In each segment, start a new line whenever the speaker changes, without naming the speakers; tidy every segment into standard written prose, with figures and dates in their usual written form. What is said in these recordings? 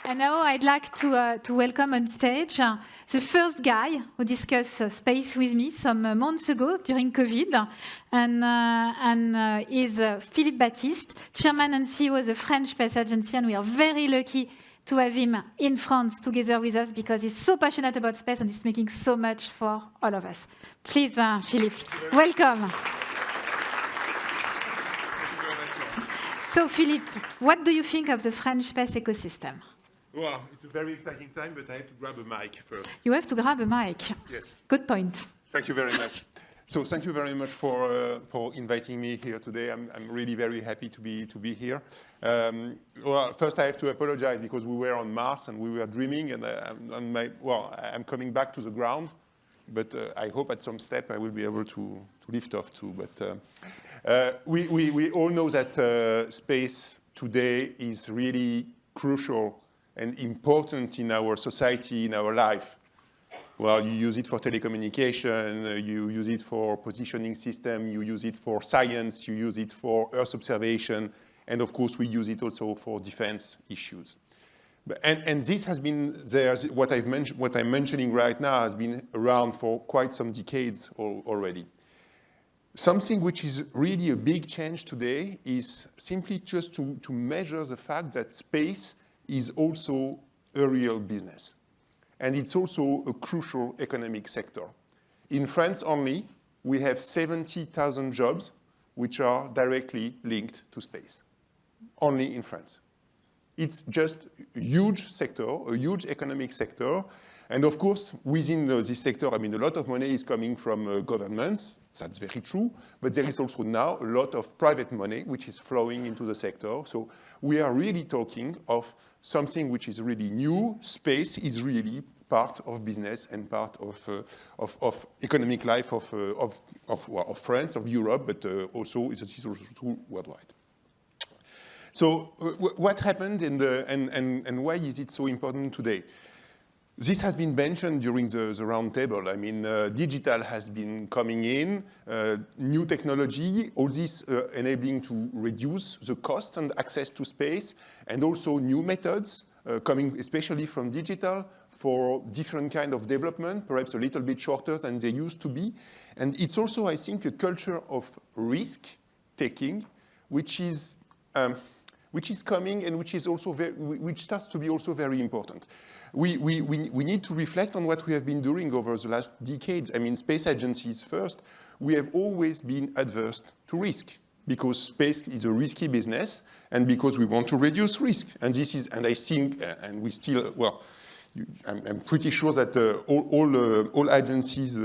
And now I'd like to welcome on stage the first guy who discussed space with me some months ago during COVID, and is Philippe Baptiste, Chairman and CEO of the French Space Agency, and we are very lucky to have him in France together with us because he's so passionate about space and he's making so much for all of us. Please, Philippe, welcome. So, Philippe, what do you think of the French space ecosystem?
Well, it's a very exciting time, but I have to grab a mic first.
You have to grab a mic.
Yes.
Good point.
Thank you very much. So thank you very much for inviting me here today. I'm really very happy to be here. Well, first I have to apologize because we were on Mars and we were dreaming, and I'm coming back to the ground, but I hope at some step I will be able to lift off too. But we all know that space today is really crucial and important in our society, in our life. Well, you use it for telecommunication, you use it for positioning system, you use it for science, you use it for Earth observation, and of course we use it also for defense issues. And this has been there, what I'm mentioning right now has been around for quite some decades already. Something which is really a big change today is simply just to measure the fact that space is also a real business. And it's also a crucial economic sector. In France only, we have 70,000 jobs which are directly linked to space, only in France. It's just a huge sector, a huge economic sector. And of course, within this sector, I mean, a lot of money is coming from governments. That's very true. But there is also now a lot of private money which is flowing into the sector. So we are really talking of something which is really new. Space is really part of business and part of economic life of France, of Europe, but also this is also true worldwide. So what happened and why is it so important today? This has been mentioned during the round table. I mean, digital has been coming in, new technology, all this enabling to reduce the cost and access to space, and also new methods coming especially from digital for different kind of development, perhaps a little bit shorter than they used to be. And it's also, I think, a culture of risk-taking, which is coming and which is also which starts to be also very important. We need to reflect on what we have been doing over the last decades. I mean, space agencies first, we have always been adverse to risk because space is a risky business and because we want to reduce risk. And this is, and I think, and we still, well, I'm pretty sure that all agencies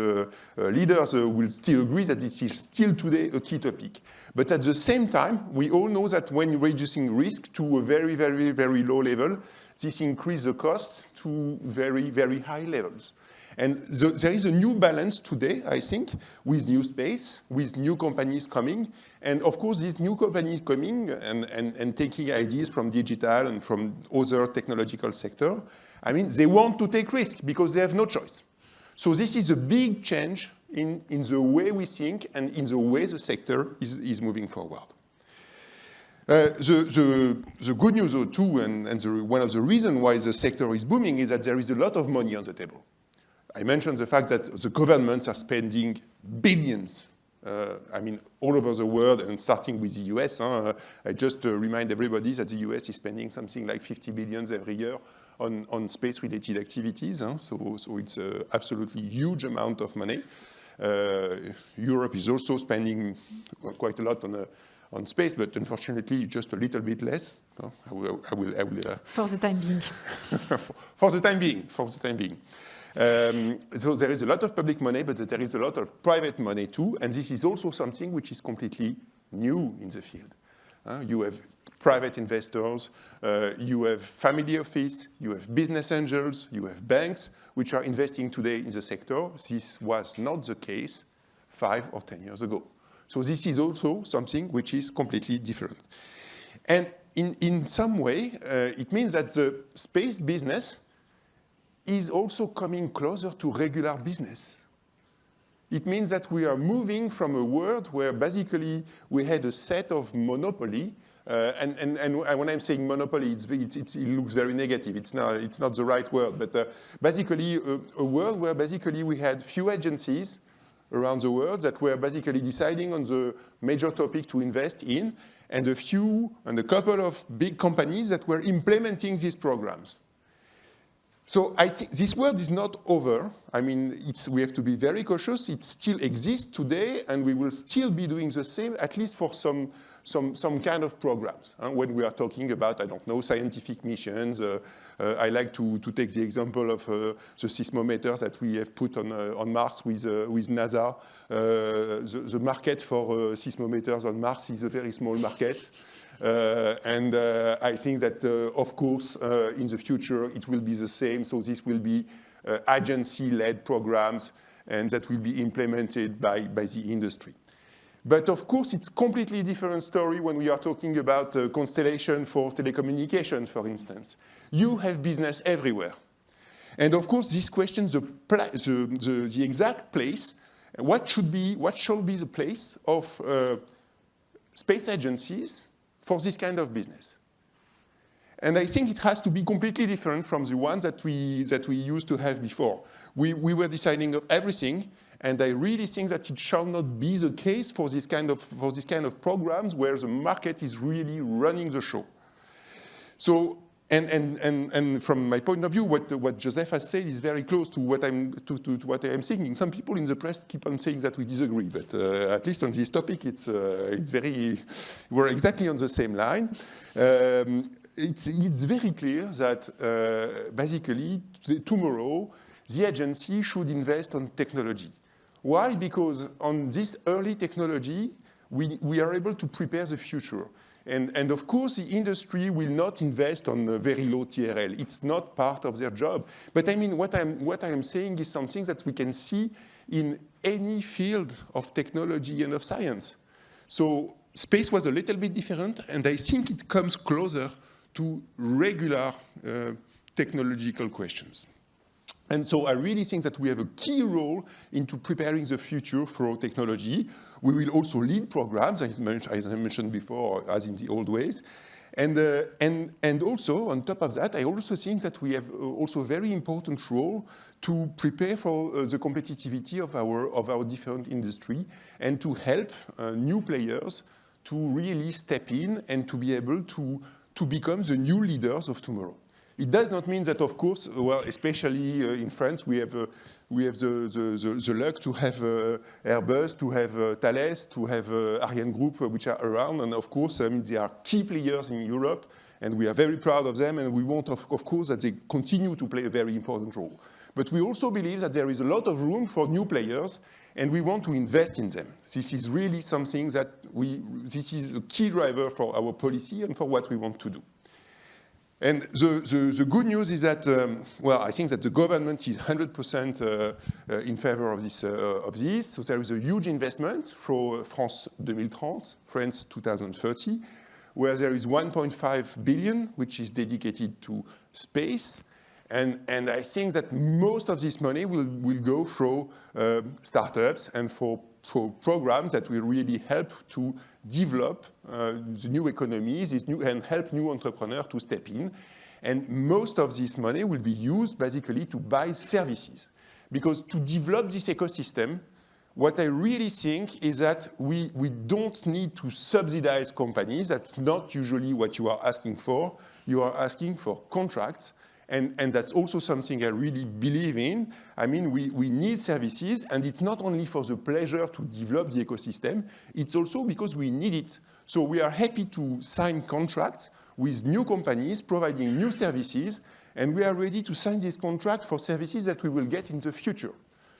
leaders will still agree that this is still today a key topic. But at the same time, we all know that when reducing risk to a very, very, very low level, this increases the cost to very, very high levels. And there is a new balance today, I think, with new space, with new companies coming. And of course, these new companies coming and taking ideas from digital and from other technological sector, I mean, they want to take risk because they have no choice. So this is a big change in the way we think and in the way the sector is moving forward. The good news, though, too, and one of the reasons why the sector is booming is that there is a lot of money on the table. I mentioned the fact that the governments are spending billions, I mean, all over the world, and starting with the US. I just remind everybody that the US is spending something like 50 billion every year on space-related activities. So it's an absolutely huge amount of money. Europe is also spending quite a lot on space, but unfortunately, just a little bit less. I will
for the time being.
For the time being. So there is a lot of public money, but there is a lot of private money too, and this is also something which is completely new in the field. You have private investors, you have family office, you have business angels, you have banks, which are investing today in the sector. This was not the case 5 or 10 years ago. So this is also something which is completely different. And in some way, it means that the space business is also coming closer to regular business. It means that we are moving from a world where basically we had a set of monopoly And when I'm saying monopoly, it looks very negative. It's not the right word. But basically, a world where basically we had few agencies around the world that were basically deciding on the major topic to invest in, and a couple of big companies that were implementing these programs. So I think this world is not over. I mean, we have to be very cautious. It still exists today, and we will still be doing the same, at least for some kind of programs. When we are talking about, I don't know, scientific missions, I like to take the example of the seismometers that we have put on Mars with NASA. The market for seismometers on Mars is a very small market. And I think that, of course, in the future, it will be the same. So this will be agency-led programs, and that will be implemented by the industry. But of course, it's a completely different story when we are talking about constellation for telecommunications, for instance. You have business everywhere. And of course, this question, the exact place, what shall be the place of space agencies for this kind of business? And I think it has to be completely different from the ones that we used to have before. We were deciding of everything, and I really think that it shall not be the case for this kind of programs where the market is really running the show. So, and from my point of view, what Joseph has said is very close to what I am thinking. Some people in the press keep on saying that we disagree, but at least on this topic, we're exactly on the same line. It's very clear that basically tomorrow the agency should invest on technology. Why? Because on this early technology, we are able to prepare the future. And of course, the industry will not invest on very low TRL. It's not part of their job. But I mean, what I am saying is something that we can see in any field of technology and of science. So space was a little bit different, and I think it comes closer to regular technological questions. And so I really think that we have a key role into preparing the future for technology. We will also lead programs, as I mentioned before, as in the old ways. And also, on top of that, I also think that we have also a very important role to prepare for the competitivity of our different industry and to help new players to really step in and to be able to become the new leaders of tomorrow. It does not mean that, of course, well, especially in France, we have the luck to have Airbus, to have Thales, to have Ariane Group, which are around. And of course, I mean, they are key players in Europe, and we are very proud of them. And we want, of course, that they continue to play a very important role. But we also believe that there is a lot of room for new players, and we want to invest in them. This is really something that this is a key driver for our policy and for what we want to do. And the good news is that, well, I think that the government is 100% in favor of this. So there is a huge investment for France 2030, France 2030, where there is 1.5 billion, which is dedicated to space. And I think that most of this money will go for startups and for programs that will really help to develop the new economies and help new entrepreneurs to step in. And most of this money will be used basically to buy services. Because to develop this ecosystem, what I really think is that we don't need to subsidize companies. That's not usually what you are asking for. You are asking for contracts. And that's also something I really believe in. I mean, we need services, and it's not only for the pleasure to develop the ecosystem, it's also because we need it. So we are happy to sign contracts with new companies providing new services, and we are ready to sign this contract for services that we will get in the future.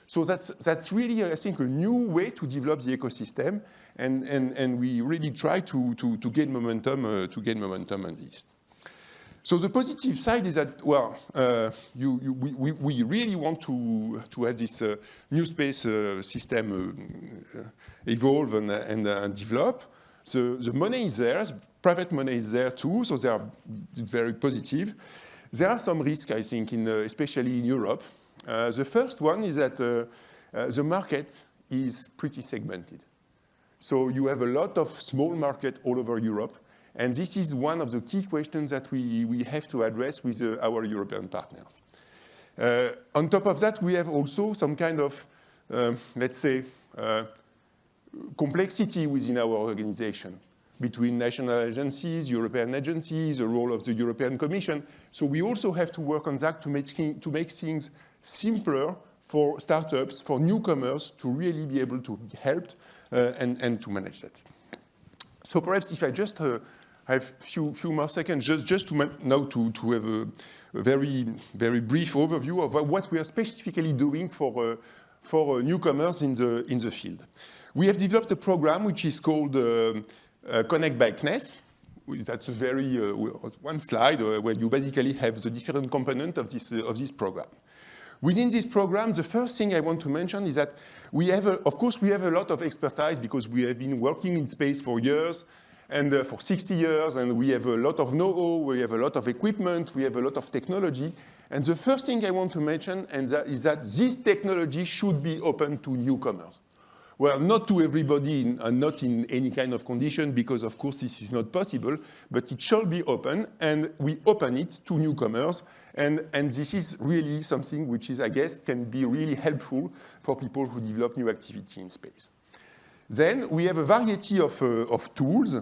So that's really, I think, a new way to develop the ecosystem, and we really try to gain momentum on this. So the positive side is that, well, we really want to have this new space system evolve and develop. The money is there, private money is there too, so it's very positive. There are some risks, I think, especially in Europe. The first one is that the market is pretty segmented. So you have a lot of small markets all over Europe, And this is one of the key questions that we have to address with our European partners. On top of that, we have also some kind of, let's say, complexity within our organization between national agencies, European agencies, the role of the European Commission. So we also have to work on that to make things simpler for startups, for newcomers to really be able to be helped and to manage that. So perhaps if I just have a few more seconds, just to now to have a very, very brief overview of what we are specifically doing for newcomers in the field. We have developed a program which is called Connect by CNES. That's a very one slide where you basically have the different components of this program. Within this program, the first thing I want to mention is that we have, of course, we have a lot of expertise because we have been working in space for years and for 60 years, and we have a lot of know-how, we have a lot of equipment, we have a lot of technology. And the first thing I want to mention is that this technology should be open to newcomers. Well, not to everybody and not in any kind of condition, because of course this is not possible, but it shall be open, and we open it to newcomers. And this is really something which is, I guess, can be really helpful for people who develop new activity in space. Then we have a variety of tools,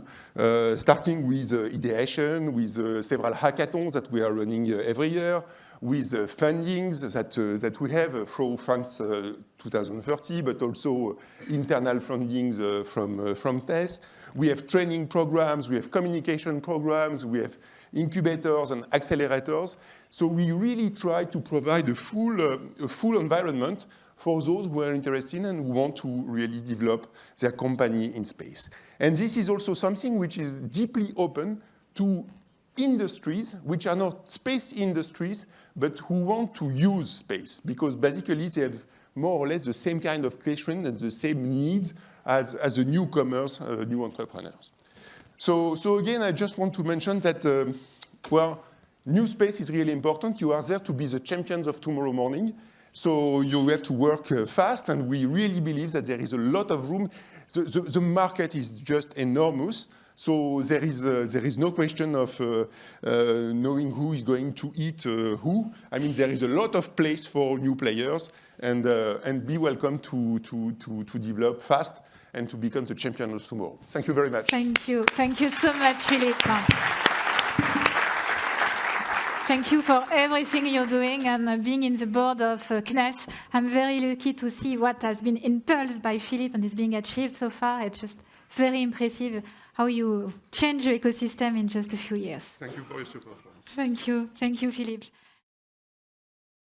starting with ideation, with several hackathons that we are running every year, with fundings that we have through France 2030, but also internal fundings from TESS. We have training programs, we have communication programs, we have incubators and accelerators. So we really try to provide a full environment for those who are interested and who want to really develop their company in space. And this is also something which is deeply open to industries which are not space industries, but who want to use space, because basically they have more or less the same kind of question and the same needs as the newcomers, new entrepreneurs. So again, I just want to mention that, well, new space is really important. You are there to be the champions of tomorrow morning. So you have to work fast, and we really believe that there is a lot of room. The market is just enormous. So there is no question of knowing who is going to eat who. I mean, there is a lot of place for new players, and be welcome to develop fast and to become the champion of tomorrow. Thank you very much.
Thank you. Thank you so much, Philippe. Thank you for everything you're doing and being in the board of CNES. I'm very lucky to see what has been impulsed by Philippe and is being achieved so far. It's just very impressive how you change your ecosystem in just a few years.
Thank you for your support.
Thank you. Thank you, Philippe.